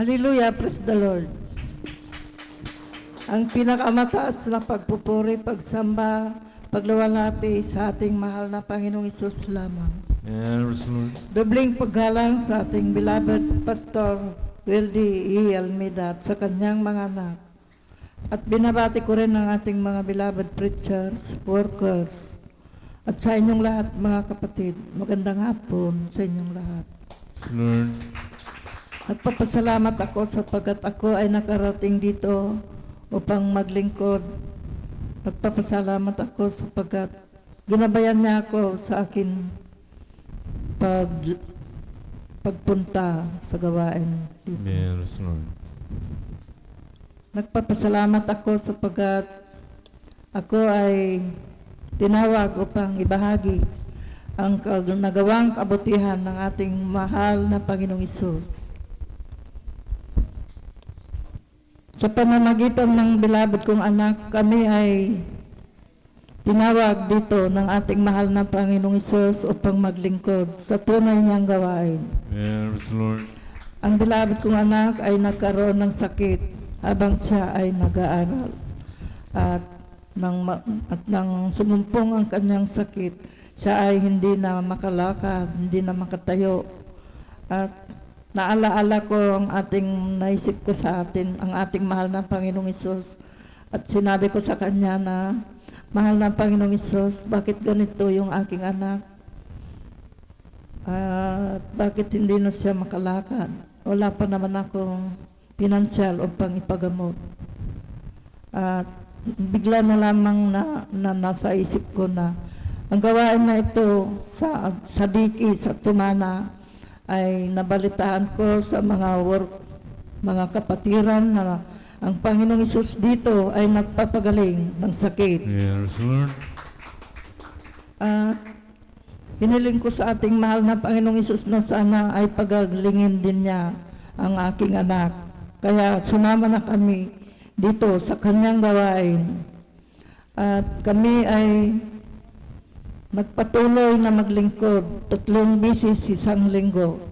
Hallelujah, praise the Lord. Ang pinakamataas na pagpupuri, pagsamba, pagluwalhati sa ating mahal na Panginoong Hesus lamang. Yes, Lord. Dobling paggalang sa ating beloved Pastor Wildy E. Almeida at sa kanyang mga anak. At binabati ko rin ang ating mga beloved preachers, workers, at sa inyong lahat mga kapatid. Magandang hapon sa inyong lahat. Yes, Lord. Nagpapasalamat ako sapagkat ako ay nakarating dito upang maglingkod. Nagpapasalamat ako sapagkat ginabayan niya ako sa akin pagpunta sa gawain dito. Yes, Lord. Nagpapasalamat ako sapagkat ako ay tinawag upang ibahagi ang nagawang kabutihan ng ating mahal na Panginoong Hesus. Sa pamamagitan ng beloved kong anak, kami ay tinawag dito ng ating mahal na Panginoong Hesus upang maglingkod sa tunay niyang gawain. Yes, Lord. Ang beloved kong anak ay nagkaroon ng sakit habang siya ay nag-aaral. At nang sumumpong ang kanyang sakit, siya ay hindi na makalakad, hindi na makatayo. At naalaala ko ang naisip ko sa atin, ang ating mahal na Panginoong Hesus. At sinabi ko sa kanya na, mahal na Panginoong Hesus, bakit ganito yung aking anak? At bakit hindi na siya makalakad? Wala pa naman akong pinansyal upang ipagamot. At bigla na lamang na nasa isip ko na ang gawain na ito sa Diki, sa Tumana, ay nabalitaan ko sa mga kapatiran na ang Panginoong Hesus dito ay nagpapagaling ng sakit. Yes, Lord. At hiniling ko sa ating mahal na Panginoong Hesus na sana ay pagalingin din niya ang aking anak. Kaya sumama na kami dito sa kanyang gawain. At kami ay nagpatuloy na maglingkod 3 beses isang linggo.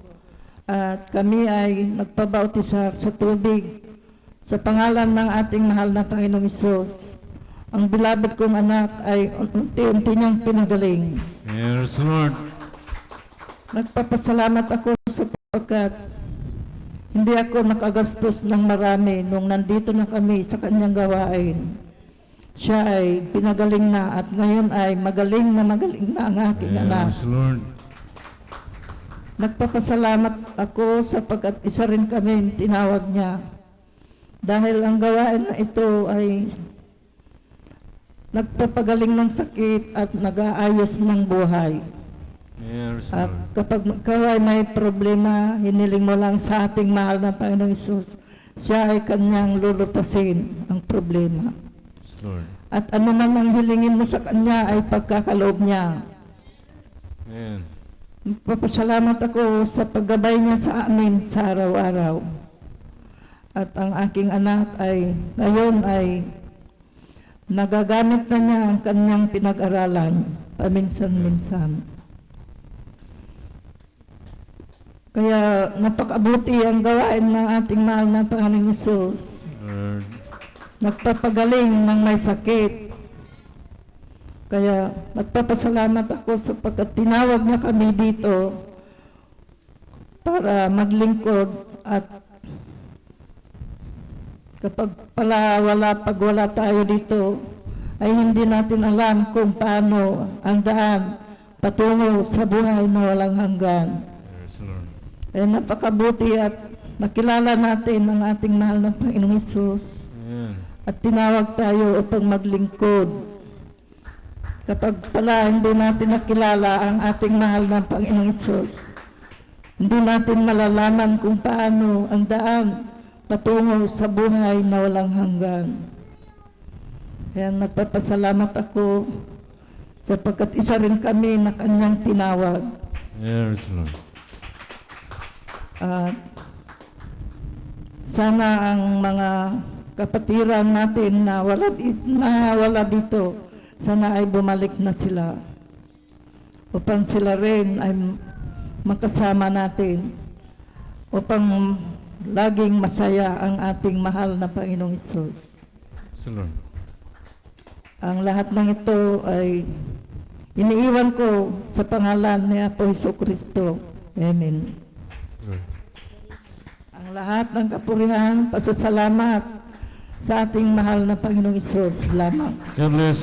At kami ay nagpabautisa sa tubig sa pangalan ng ating mahal na Panginoong Hesus. Ang beloved kong anak ay unti-unti niyang pinagaling. Yes, Lord. Nagpapasalamat ako sapagkat hindi ako nakagastos ng marami nung nandito na kami sa kanyang gawain. Siya ay pinagaling na at ngayon ay magaling na ang aking anak. Yes, Lord. Nagpapasalamat ako sapagkat isa rin kami tinawag niya. Dahil ang gawain na ito ay nagpapagaling ng sakit at nag-aayos ng buhay. Yes, At Lord. kapag ikaw ay may problema, hiniling mo lang sa ating mahal na Panginoong Hesus, siya ay kanyang lulutasin ang problema. Yes, Lord. At ano man ang hilingin mo sa kanya ay pagkakaloob niya. Amen. Papasalamat ako sa paggabay niya sa amin sa araw-araw. At ang aking anak ay ngayon ay nagagamit na niya ang kanyang pinag-aralan paminsan-minsan. Kaya napakabuti ang gawain ng ating mahal na Panginoong Hesus. Lord. Nagpapagaling ng may sakit. Kaya nagpapasalamat ako sapagkat tinawag niya kami dito para maglingkod at kapag pag wala tayo dito ay hindi natin alam kung paano ang daan patungo sa buhay na walang hanggan. Yes, Lord. Eh napakabuti at nakilala natin ang ating mahal na Panginoong Hesus. Amen. At tinawag tayo upang maglingkod. Kapag pala hindi natin nakilala ang ating mahal na Panginoong Hesus, hindi natin malalaman kung paano ang daan patungo sa buhay na walang hanggan. Kaya nagpapasalamat ako sapagkat isa rin kami na kanyang tinawag. Yes, Lord. At sana ang mga kapatiran natin na wala dito, sana ay bumalik na sila upang sila rin ay makasama natin upang laging masaya ang ating mahal na Panginoong Hesus. Yes, Lord. Ang lahat ng ito ay iniiwan ko sa pangalan ni Apo Jesucristo. Amen. Lord. Ang lahat ng kapurihan, pasasalamat sa ating mahal na Panginoong Hesus. Salamat. God bless